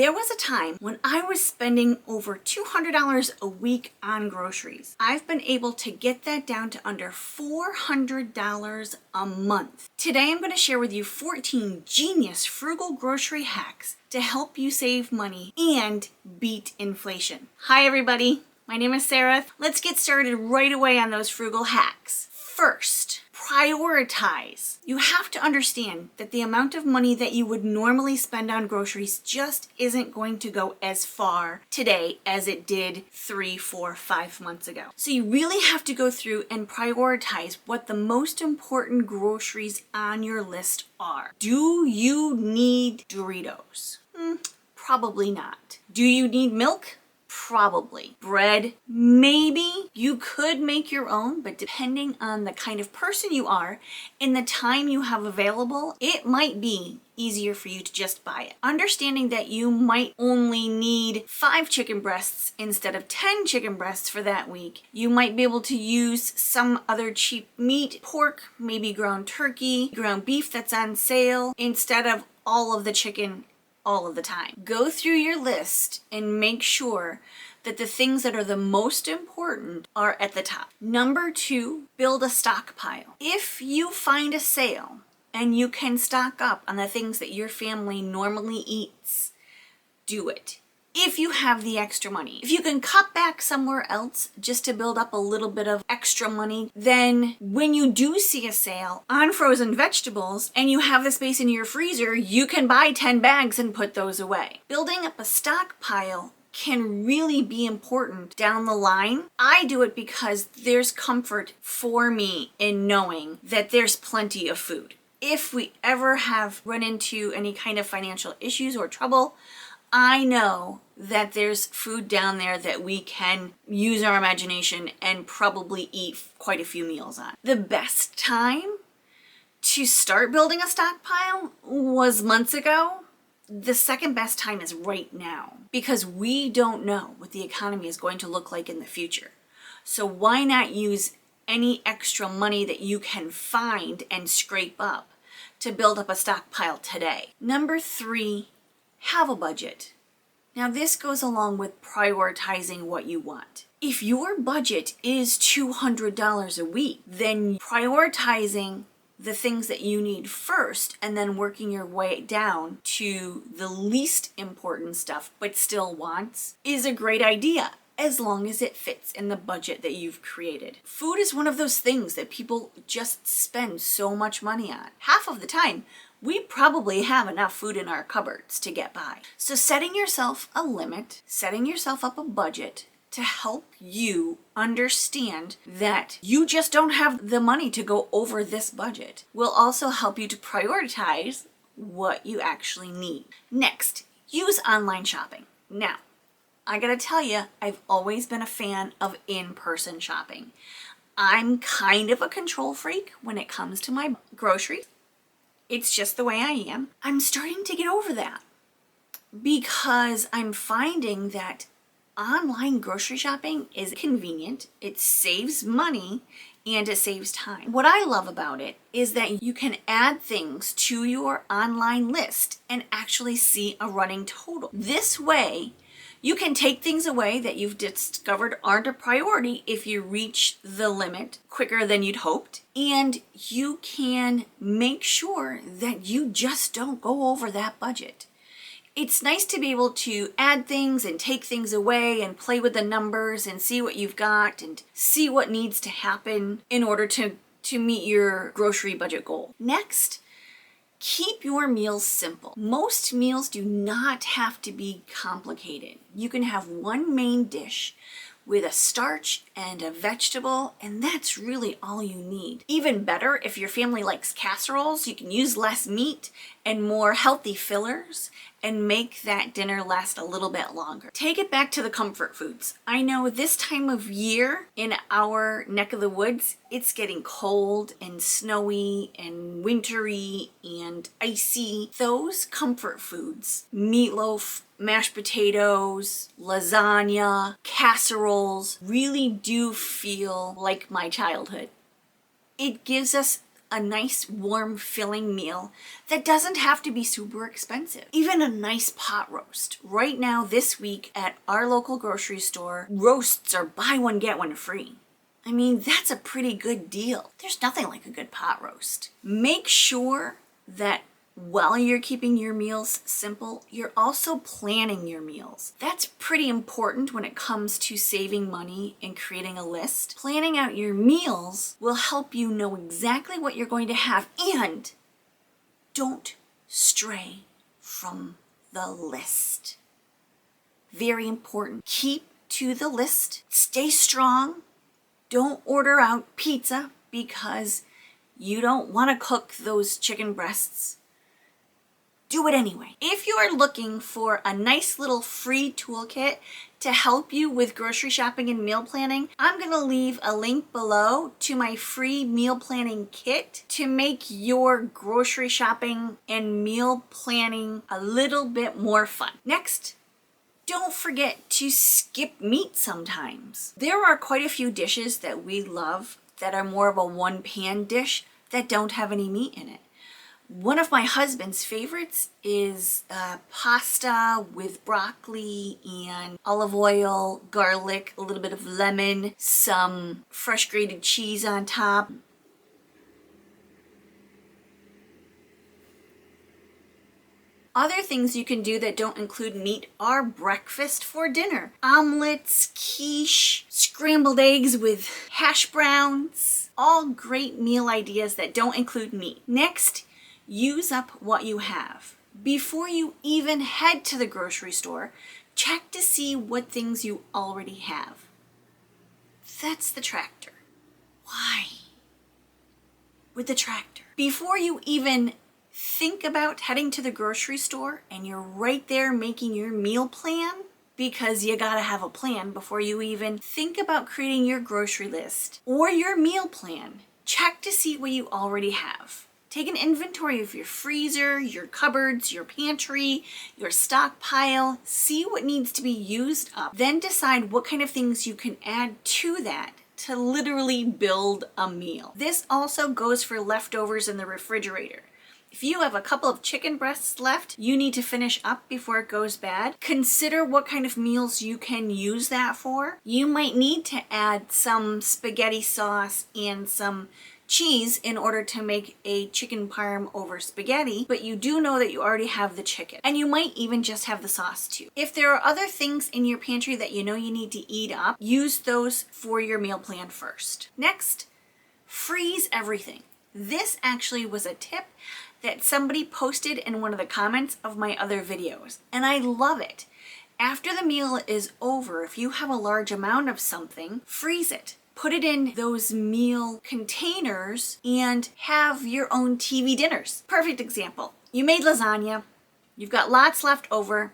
There was a time when I was spending over $200 a week on groceries. I've been able to get that down to under $400 a month. Today I'm going to share with you 14 genius frugal grocery hacks to help you save money and beat inflation. Hi everybody, my name is Sara. Let's get started right away on those frugal hacks. First, prioritize. You have to understand that the amount of money that you would normally spend on groceries just isn't going to go as far today as it did 3, 4, 5 months ago. So you really have to go through and prioritize what the most important groceries on your list are. Do you need Doritos? Probably not. Do you need milk? Probably. Bread? Maybe. You could make your own, but depending on the kind of person you are and the time you have available, it might be easier for you to just buy it. Understanding that you might only need 5 chicken breasts instead of 10 chicken breasts for that week. You might be able to use some other cheap meat, pork, maybe ground turkey, ground beef that's on sale instead of all of the chicken all of the time. Go through your list and make sure that the things that are the most important are at the top. Number 2, build a stockpile. If you find a sale and you can stock up on the things that your family normally eats, do it. If you have the extra money. If you can cut back somewhere else just to build up a little bit of extra money, then when you do see a sale on frozen vegetables and you have the space in your freezer, you can buy 10 bags and put those away. Building up a stockpile can really be important down the line. I do it because there's comfort for me in knowing that there's plenty of food. If we ever have run into any kind of financial issues or trouble, I know that there's food down there that we can use our imagination and probably eat quite a few meals on. The best time to start building a stockpile was months ago. The second best time is right now because we don't know what the economy is going to look like in the future. So why not use any extra money that you can find and scrape up to build up a stockpile today? Number 3, have a budget. Now this goes along with prioritizing what you want. If your budget is $200 a week, then prioritizing the things that you need first and then working your way down to the least important stuff but still wants is a great idea as long as it fits in the budget that you've created. Food is one of those things that people just spend so much money on. Half of the time, we probably have enough food in our cupboards to get by. So setting yourself a limit, setting yourself up a budget to help you understand that you just don't have the money to go over this budget will also help you to prioritize what you actually need. Next, use online shopping. Now, I gotta tell you, I've always been a fan of in-person shopping. I'm kind of a control freak when it comes to my groceries. It's just the way I am. I'm starting to get over that because I'm finding that online grocery shopping is convenient, it saves money, and it saves time. What I love about it is that you can add things to your online list and actually see a running total. This way, you can take things away that you've discovered aren't a priority if you reach the limit quicker than you'd hoped. And you can make sure that you just don't go over that budget. It's nice to be able to add things and take things away and play with the numbers and see what you've got and see what needs to happen in order to meet your grocery budget goal. Next, keep your meals simple. Most meals do not have to be complicated. You can have one main dish with a starch and a vegetable, and that's really all you need. Even better, if your family likes casseroles, you can use less meat and more healthy fillers and make that dinner last a little bit longer. Take it back to the comfort foods. I know this time of year in our neck of the woods, it's getting cold and snowy and wintry and icy. Those comfort foods, meatloaf, mashed potatoes, lasagna, casseroles, really do feel like my childhood. It gives us a nice warm filling meal that doesn't have to be super expensive. Even a nice pot roast. Right now this week at our local grocery store, roasts are buy one get one free. I mean, that's a pretty good deal. There's nothing like a good pot roast. Make sure that while you're keeping your meals simple, you're also planning your meals. That's pretty important when it comes to saving money and creating a list. Planning out your meals will help you know exactly what you're going to have, and don't stray from the list. Very important. Keep to the list. Stay strong. Don't order out pizza because you don't want to cook those chicken breasts. Do it anyway. If you are looking for a nice little free toolkit to help you with grocery shopping and meal planning, I'm going to leave a link below to my free meal planning kit to make your grocery shopping and meal planning a little bit more fun. Next, don't forget to skip meat sometimes. There are quite a few dishes that we love that are more of a one-pan dish that don't have any meat in it. One of my husband's favorites is pasta with broccoli and olive oil, garlic, a little bit of lemon, some fresh grated cheese on top. Other things you can do that don't include meat are breakfast for dinner. Omelets, quiche, scrambled eggs with hash browns, all great meal ideas that don't include meat. Next, use up what you have. Before you even head to the grocery store, check to see what things you already have. That's the tractor. Why? With the tractor. Before you even think about heading to the grocery store and you're right there making your meal plan, because you gotta have a plan before you even think about creating your grocery list or your meal plan, check to see what you already have. Take an inventory of your freezer, your cupboards, your pantry, your stockpile. See what needs to be used up. Then decide what kind of things you can add to that to literally build a meal. This also goes for leftovers in the refrigerator. If you have a couple of chicken breasts left you need to finish up before it goes bad, consider what kind of meals you can use that for. You might need to add some spaghetti sauce and some cheese in order to make a chicken parm over spaghetti, but you do know that you already have the chicken. And you might even just have the sauce too. If there are other things in your pantry that you know you need to eat up, use those for your meal plan first. Next, freeze everything. This actually was a tip that somebody posted in one of the comments of my other videos, and I love it. After the meal is over, if you have a large amount of something, freeze it. Put it in those meal containers and have your own TV dinners. Perfect example. You made lasagna, you've got lots left over,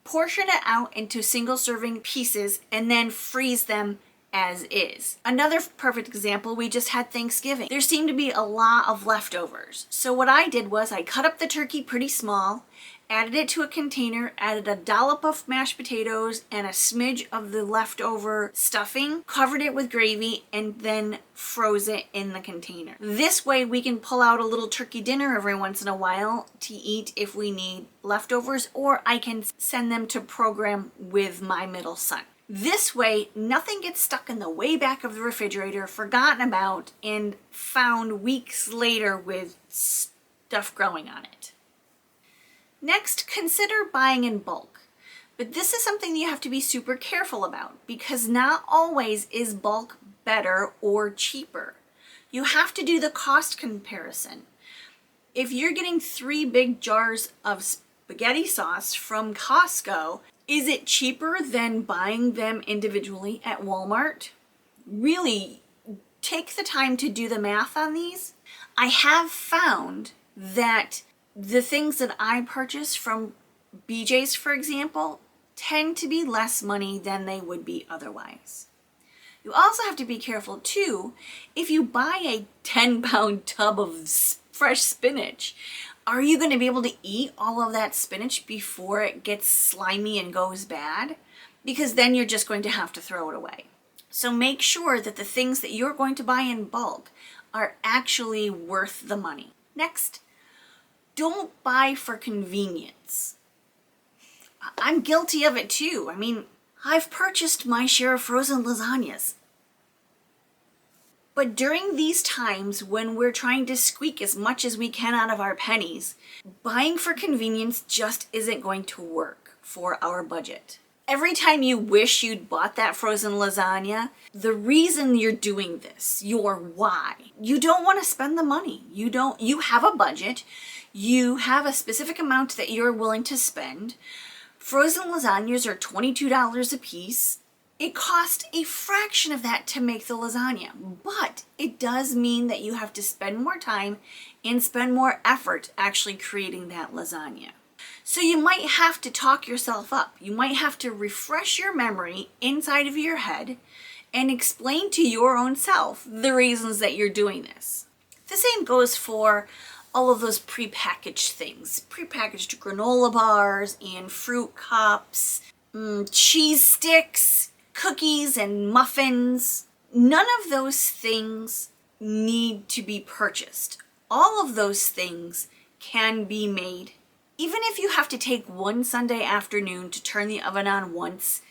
portion it out into single serving pieces and then freeze them as is. Another perfect example, we just had Thanksgiving. There seemed to be a lot of leftovers. So what I did was I cut up the turkey pretty small, added it to a container, added a dollop of mashed potatoes and a smidge of the leftover stuffing, covered it with gravy, and then froze it in the container. This way we can pull out a little turkey dinner every once in a while to eat if we need leftovers, or I can send them to program with my middle son. This way, nothing gets stuck in the way back of the refrigerator, forgotten about, and found weeks later with stuff growing on it. Next, consider buying in bulk. But this is something you have to be super careful about because not always is bulk better or cheaper. You have to do the cost comparison. If you're getting 3 big jars of spaghetti sauce from Costco, is it cheaper than buying them individually at Walmart? Really, take the time to do the math on these. I have found that the things that I purchase from BJ's, for example, tend to be less money than they would be otherwise. You also have to be careful too, if you buy a 10-pound tub of fresh spinach, are you going to be able to eat all of that spinach before it gets slimy and goes bad? Because then you're just going to have to throw it away. So make sure that the things that you're going to buy in bulk are actually worth the money. Next, don't buy for convenience. I'm guilty of it too. I mean, I've purchased my share of frozen lasagnas. But during these times when we're trying to squeak as much as we can out of our pennies, buying for convenience just isn't going to work for our budget. Every time you wish you'd bought that frozen lasagna, the reason you're doing this, your why, you don't want to spend the money. You have a budget. You have a specific amount that you're willing to spend. Frozen lasagnas are $22 a piece. It costs a fraction of that to make the lasagna, but it does mean that you have to spend more time and spend more effort actually creating that lasagna. So you might have to talk yourself up. You might have to refresh your memory inside of your head and explain to your own self the reasons that you're doing this. The same goes for all of those prepackaged things. Prepackaged granola bars and fruit cups, cheese sticks, cookies and muffins. None of those things need to be purchased. All of those things can be made. Even if you have to take one Sunday afternoon to turn the oven on once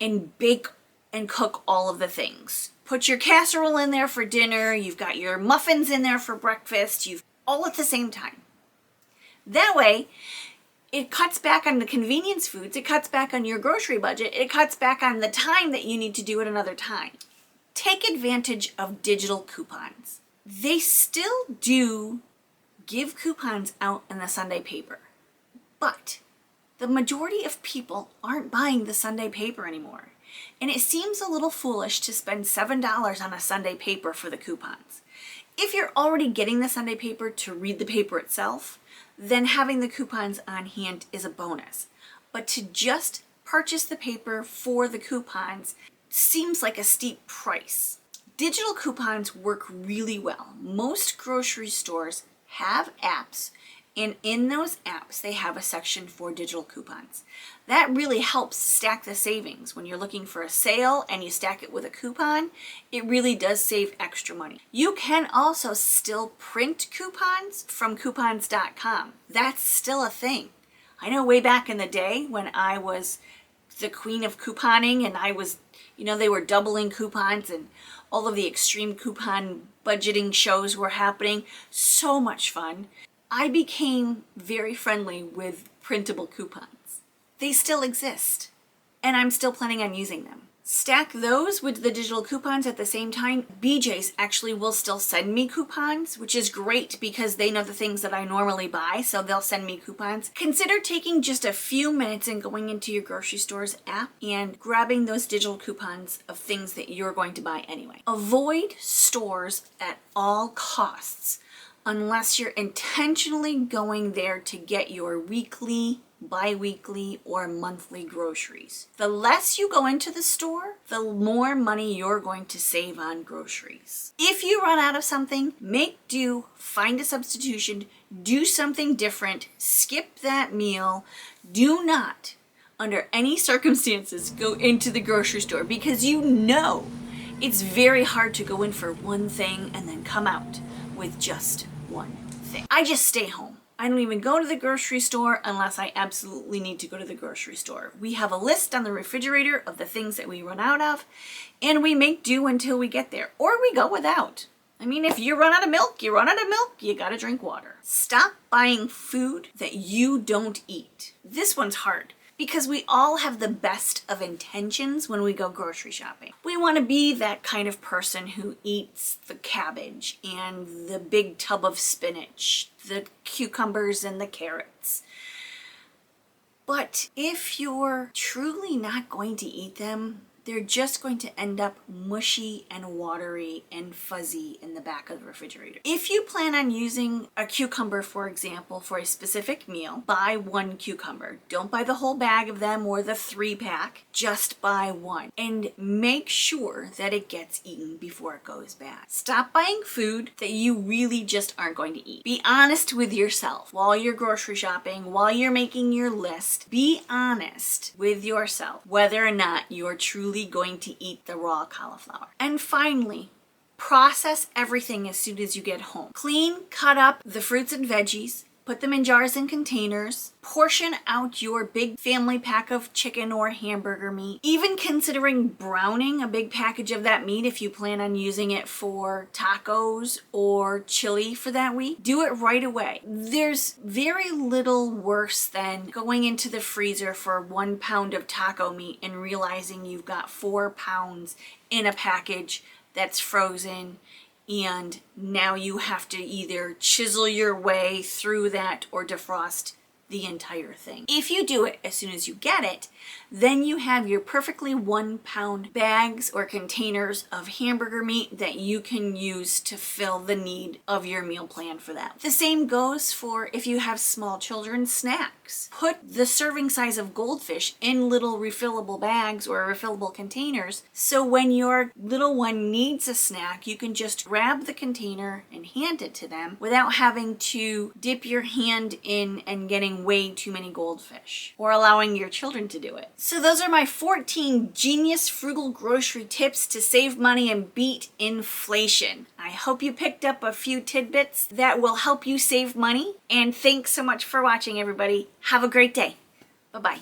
and bake and cook all of the things. Put your casserole in there for dinner, you've got your muffins in there for breakfast, you've all at the same time. That way, it cuts back on the convenience foods, it cuts back on your grocery budget, it cuts back on the time that you need to do it another time. Take advantage of digital coupons. They still do give coupons out in the Sunday paper, but the majority of people aren't buying the Sunday paper anymore. And it seems a little foolish to spend $7 on a Sunday paper for the coupons. If you're already getting the Sunday paper to read the paper itself, then having the coupons on hand is a bonus. But to just purchase the paper for the coupons seems like a steep price. Digital coupons work really well. Most grocery stores have apps, and in those apps they have a section for digital coupons. That really helps stack the savings. When you're looking for a sale and you stack it with a coupon, it really does save extra money. You can also still print coupons from coupons.com. That's still a thing. I know way back in the day when I was the queen of couponing and I was, they were doubling coupons and all of the extreme coupon budgeting shows were happening. So much fun. I became very friendly with printable coupons. They still exist, and I'm still planning on using them. Stack those with the digital coupons at the same time. BJ's actually will still send me coupons, which is great because they know the things that I normally buy, so they'll send me coupons. Consider taking just a few minutes and going into your grocery store's app and grabbing those digital coupons of things that you're going to buy anyway. Avoid stores at all costs unless you're intentionally going there to get your weekly, bi-weekly, or monthly groceries. The less you go into the store, the more money you're going to save on groceries. If you run out of something, make do, find a substitution, do something different, skip that meal. Do not, under any circumstances, go into the grocery store because it's very hard to go in for one thing and then come out with just one thing. I just stay home. I don't even go to the grocery store unless I absolutely need to go to the grocery store. We have a list on the refrigerator of the things that we run out of, and we make do until we get there, or we go without. I mean, if you run out of milk, you run out of milk, you gotta drink water. Stop buying food that you don't eat. This one's hard because we all have the best of intentions when we go grocery shopping. We want to be that kind of person who eats the cabbage and the big tub of spinach, the cucumbers and the carrots. But if you're truly not going to eat them, they're just going to end up mushy and watery and fuzzy in the back of the refrigerator. If you plan on using a cucumber, for example, for a specific meal, buy one cucumber. Don't buy the whole bag of them or the 3-pack. Just buy one. And make sure that it gets eaten before it goes bad. Stop buying food that you really just aren't going to eat. Be honest with yourself while you're grocery shopping, while you're making your list. Be honest with yourself whether or not you're truly going to eat the raw cauliflower. And finally, Process everything as soon as you get home. Clean, cut up the fruits and veggies. Put them in jars and containers. Portion out your big family pack of chicken or hamburger meat. Even considering browning a big package of that meat if you plan on using it for tacos or chili for that week. Do it right away. There's very little worse than going into the freezer for 1 pound of taco meat and realizing you've got 4 pounds in a package that's frozen, and now you have to either chisel your way through that or defrost the entire thing. If you do it as soon as you get it, then you have your perfectly 1 pound bags or containers of hamburger meat that you can use to fill the need of your meal plan for that. The same goes for if you have small children, snacks. Put the serving size of goldfish in little refillable bags or refillable containers, so when your little one needs a snack, you can just grab the container and hand it to them without having to dip your hand in and getting way too many goldfish, or allowing your children to do it. So those are my 14 genius frugal grocery tips to save money and beat inflation. I hope you picked up a few tidbits that will help you save money, and thanks so much for watching, everybody. Have a great day. Bye-bye.